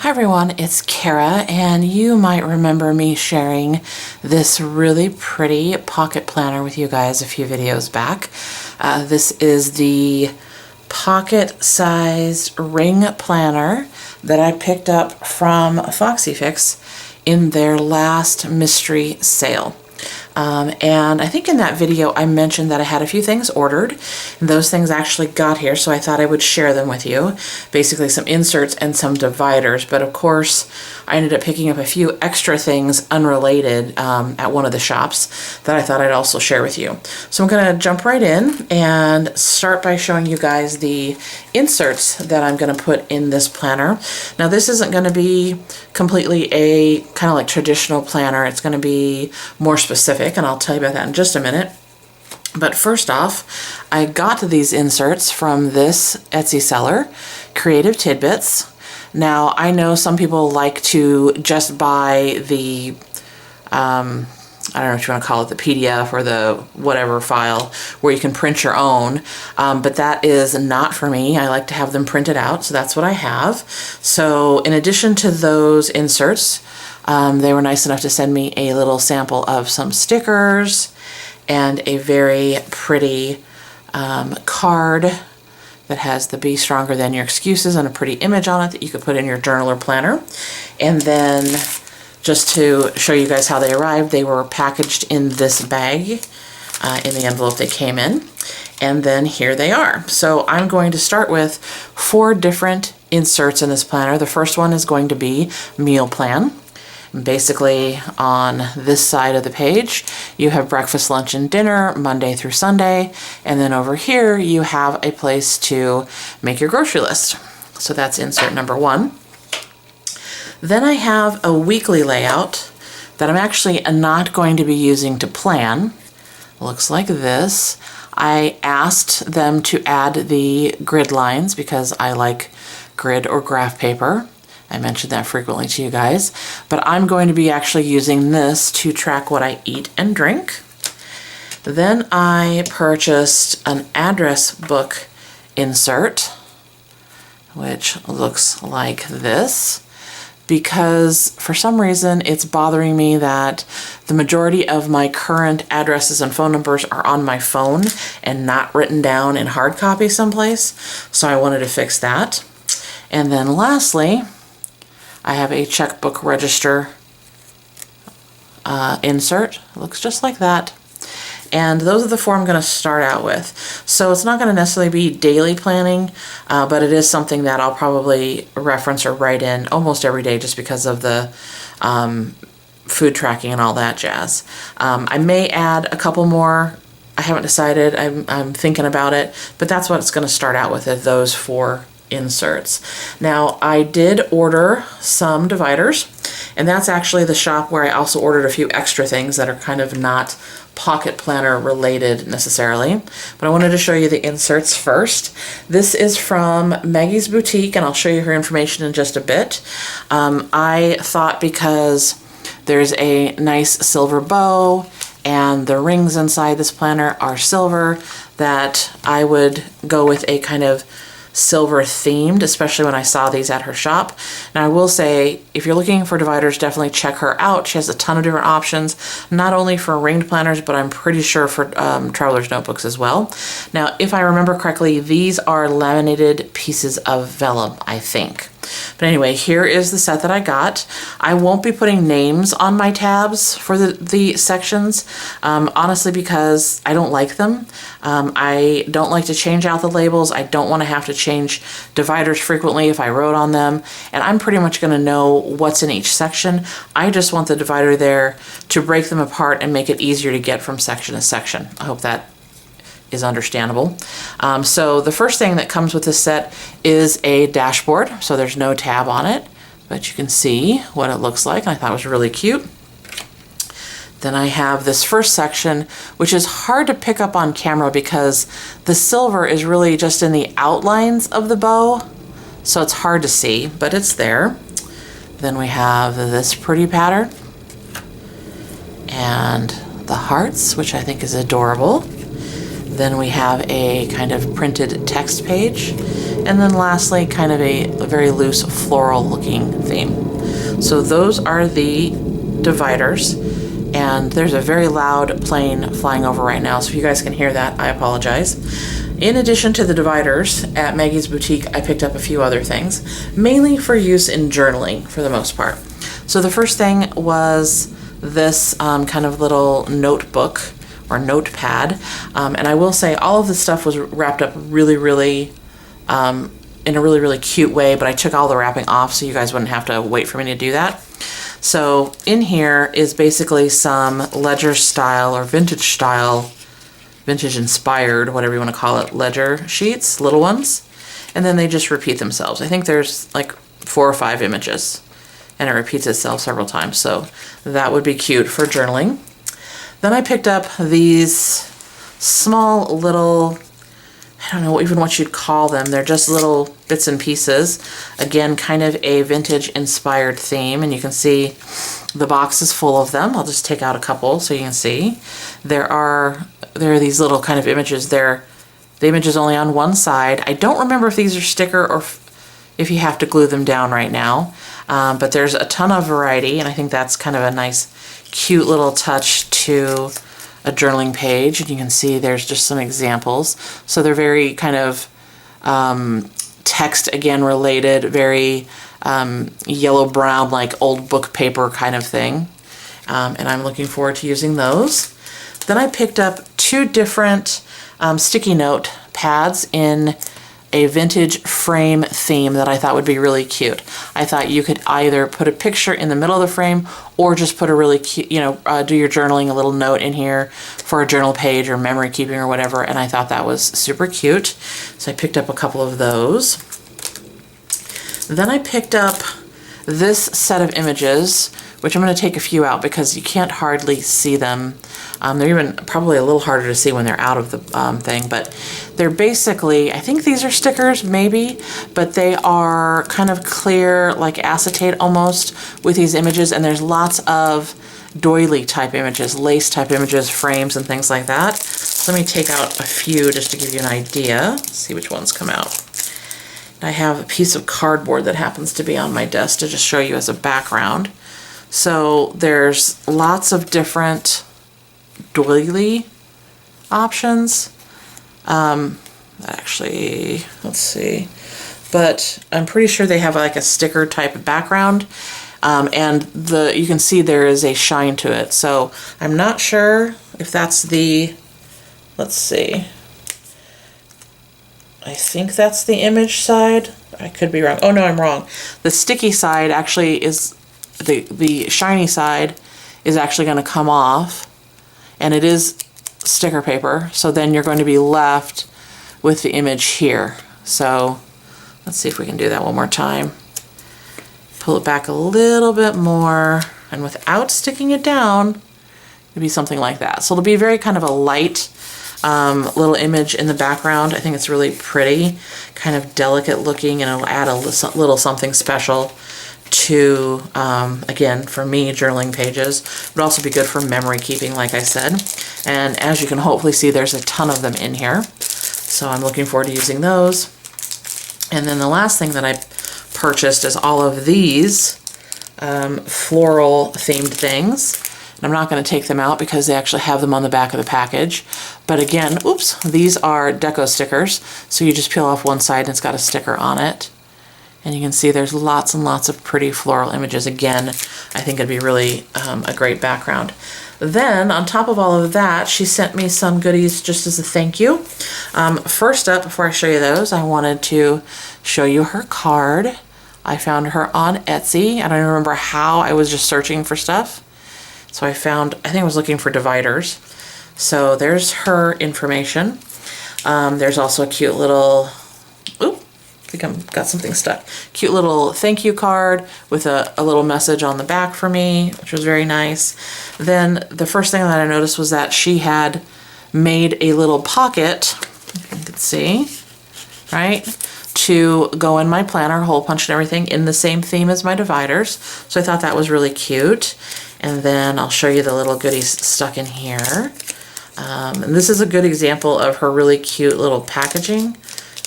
Hi everyone, it's Kara, and you might remember me sharing this really pretty pocket planner with you guys a few videos back. This is the pocket-sized ring planner that I picked up from Foxy Fix in their last mystery sale. And I think in that video I mentioned that I had a few things ordered, and those things actually got here, so I thought I would share them with you. Basically some inserts and some dividers, but of course I ended up picking up a few extra things unrelated at one of the shops that I thought I'd also share with you. So I'm going to jump right in and start by showing you guys the inserts that I'm going to put in this planner. Now this isn't going to be completely a kind of like traditional planner. It's going to be more specific, and I'll tell you about that in just a minute. But first off, I got these inserts from this Etsy seller, Creative Tidbits. Now, I know some people like to just buy the, I don't know what you want to call it, the PDF or the whatever file where you can print your own, but that is not for me. I like to have them printed out, so that's what I have. So in addition to those inserts, they were nice enough to send me a little sample of some stickers and a very pretty card that has the Be Stronger Than Your Excuses and a pretty image on it that you could put in your journal or planner. And then just to show you guys how they arrived, they were packaged in this bag, in the envelope they came in. And then here they are. So I'm going to start with 4 different inserts in this planner. The first one is going to be meal plan. Basically, on this side of the page, you have breakfast, lunch, and dinner, Monday through Sunday. And then over here, you have a place to make your grocery list. So that's insert number 1. Then I have a weekly layout that I'm actually not going to be using to plan. Looks like this. I asked them to add the grid lines because I like grid or graph paper. I mentioned that frequently to you guys, but I'm going to be actually using this to track what I eat and drink. Then I purchased an address book insert, which looks like this, because for some reason it's bothering me that the majority of my current addresses and phone numbers are on my phone and not written down in hard copy someplace, so I wanted to fix that. And then lastly, I have a checkbook register insert. It looks just like that. And those are the 4 I'm going to start out with. So it's not going to necessarily be daily planning, but it is something that I'll probably reference or write in almost every day just because of the food tracking and all that jazz. I may add a couple more. I haven't decided. I'm thinking about it, but that's what it's going to start out with, is those 4 inserts. Now, I did order some dividers, and that's actually the shop where I also ordered a few extra things that are kind of not pocket planner related necessarily, but I wanted to show you the inserts first. This is from Maggie's Boutique, and I'll show you her information in just a bit. I thought because there's a nice silver bow and the rings inside this planner are silver, that I would go with a kind of silver themed, especially when I saw these at her shop. Now I will say, if you're looking for dividers, definitely check her out. She has a ton of different options, not only for ringed planners, but I'm pretty sure for traveler's notebooks as well. Now, if I remember correctly, these are laminated pieces of vellum, I think. But anyway, here is the set that I got. I won't be putting names on my tabs for the sections, honestly, because I don't like them. I don't like to change out the labels. I don't want to have to change dividers frequently if I wrote on them. And I'm pretty much going to know what's in each section. I just want the divider there to break them apart and make it easier to get from section to section. I hope that is understandable. So the first thing that comes with this set is a dashboard. So there's no tab on it, but you can see what it looks like. I thought it was really cute. Then I have this first section, which is hard to pick up on camera because the silver is really just in the outlines of the bow. So it's hard to see, but it's there. Then we have this pretty pattern and the hearts, which I think is adorable. Then we have a kind of printed text page, And then lastly, kind of a very loose floral looking theme. So those are the dividers. And there's a very loud plane flying over right now, so if you guys can hear that, I apologize. In addition to the dividers, at Maggie's Boutique, I picked up a few other things, mainly for use in journaling for the most part. So the first thing was this kind of little notebook or notepad. And I will say all of this stuff was wrapped up really, really in a really, really cute way, but I took all the wrapping off so you guys wouldn't have to wait for me to do that. So in here is basically some ledger style or vintage style, vintage inspired, whatever you want to call it, ledger sheets, little ones. And then they just repeat themselves. I think there's like 4 or 5 images and it repeats itself several times. So that would be cute for journaling. Then I picked up these small little, I don't know even what you'd call them. They're just little bits and pieces. Again, kind of a vintage inspired theme, and you can see the box is full of them. I'll just take out a couple so you can see. There are these little kind of images. The image is only on one side. I don't remember if these are sticker or if you have to glue them down right now. But there's a ton of variety, and I think that's kind of a nice, cute little touch to a journaling page. And you can see there's just some examples. So they're very kind of text again related, very yellow brown, like old book paper kind of thing. And I'm looking forward to using those. Then I picked up 2 different sticky note pads in a vintage frame theme that I thought would be really cute. I thought you could either put a picture in the middle of the frame or just put a really cute, do your journaling, a little note in here for a journal page or memory keeping or whatever, and I thought that was super cute. So I picked up a couple of those. Then I picked up this set of images, which I'm going to take a few out because you can't hardly see them. They're even probably a little harder to see when they're out of the thing, but they're basically, I think these are stickers maybe, but they are kind of clear, like acetate almost, with these images, and there's lots of doily type images, lace type images, frames and things like that. So let me take out a few just to give you an idea, see which ones come out. I have a piece of cardboard that happens to be on my desk to just show you as a background. So there's lots of different doily options. Actually, let's see. But I'm pretty sure they have like a sticker type of background. And you can see there is a shine to it. So I'm not sure if that's let's see. I think that's the image side. I could be wrong. Oh no, I'm wrong. The sticky side actually is, the shiny side is actually going to come off, and it is sticker paper. So then you're going to be left with the image here. So let's see if we can do that one more time. Pull it back a little bit more, and without sticking it down, it'd be something like that. So it'll be very kind of a light little image in the background. I think it's really pretty, kind of delicate looking, and it'll add a little something special to, again, for me, journaling pages. It would also be good for memory keeping, like I said. And as you can hopefully see, there's a ton of them in here. So I'm looking forward to using those. And then the last thing that I purchased is all of these floral themed things. I'm not going to take them out because they actually have them on the back of the package. But again, oops, these are deco stickers. So you just peel off one side and it's got a sticker on it. And you can see there's lots and lots of pretty floral images. Again, I think it'd be really a great background. Then on top of all of that, she sent me some goodies just as a thank you. First up, before I show you those, I wanted to show you her card. I found her on Etsy. I don't even remember how. I was just searching for stuff. So I think I was looking for dividers. So there's her information. There's also a cute little, I think I've got something stuck. Cute little thank you card with a little message on the back for me, which was very nice. Then the first thing that I noticed was that she had made a little pocket, you can see, right, to go in my planner, hole punch and everything, in the same theme as my dividers. So I thought that was really cute. And then I'll show you the little goodies stuck in here. And this is a good example of her really cute little packaging.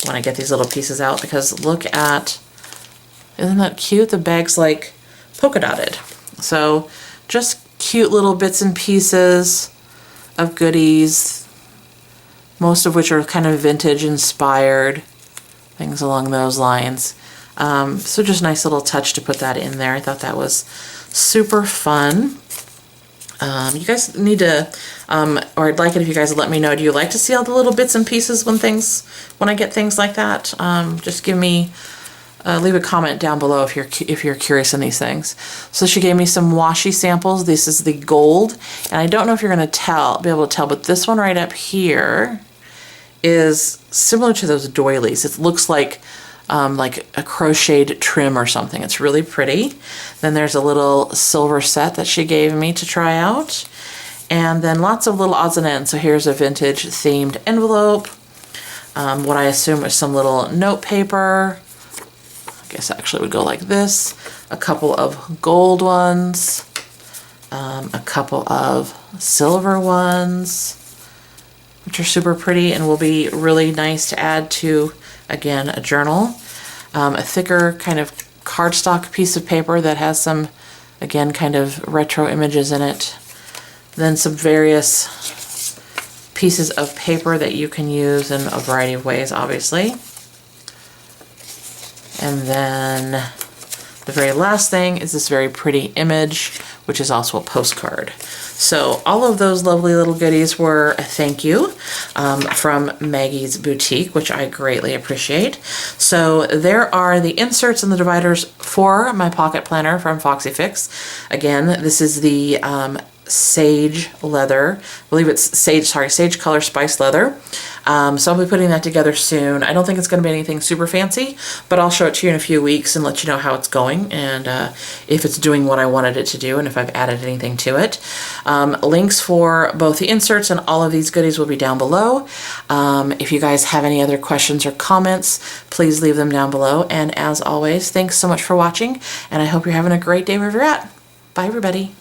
when I get these little pieces out, because look at, isn't that cute? The bag's like polka dotted. So just cute little bits and pieces of goodies, most of which are kind of vintage inspired, things along those lines. So just nice little touch to put that in there. I thought that was super fun. You guys need to, or I'd like it if you guys would let me know, do you like to see all the little bits and pieces when I get things like that? Just give me, leave a comment down below if you're curious in these things. So she gave me some washi samples. This is the gold, and I don't know if you're gonna be able to tell, but this one right up here is similar to those doilies. It looks like a crocheted trim or something. It's really pretty. Then there's a little silver set that she gave me to try out. And then lots of little odds and ends. So here's a vintage themed envelope. What I assume is some little note paper. I guess actually would go like this. A couple of gold ones. A couple of silver ones, which are super pretty and will be really nice to add to, again, a journal. A thicker kind of cardstock piece of paper that has some, again, kind of retro images in it. Then some various pieces of paper that you can use in a variety of ways, obviously. And then the very last thing is this very pretty image, which is also a postcard. So all of those lovely little goodies were a thank you from Maggie's Boutique, which I greatly appreciate. So there are the inserts and the dividers for my pocket planner from Foxy Fix. Again, this is the sage leather. I believe it's sage color spice leather. So I'll be putting that together soon. I don't think it's going to be anything super fancy, but I'll show it to you in a few weeks and let you know how it's going and if it's doing what I wanted it to do and if I've added anything to it. Links for both the inserts and all of these goodies will be down below. If you guys have any other questions or comments, please leave them down below. And as always, thanks so much for watching, and I hope you're having a great day wherever you're at. Bye, everybody.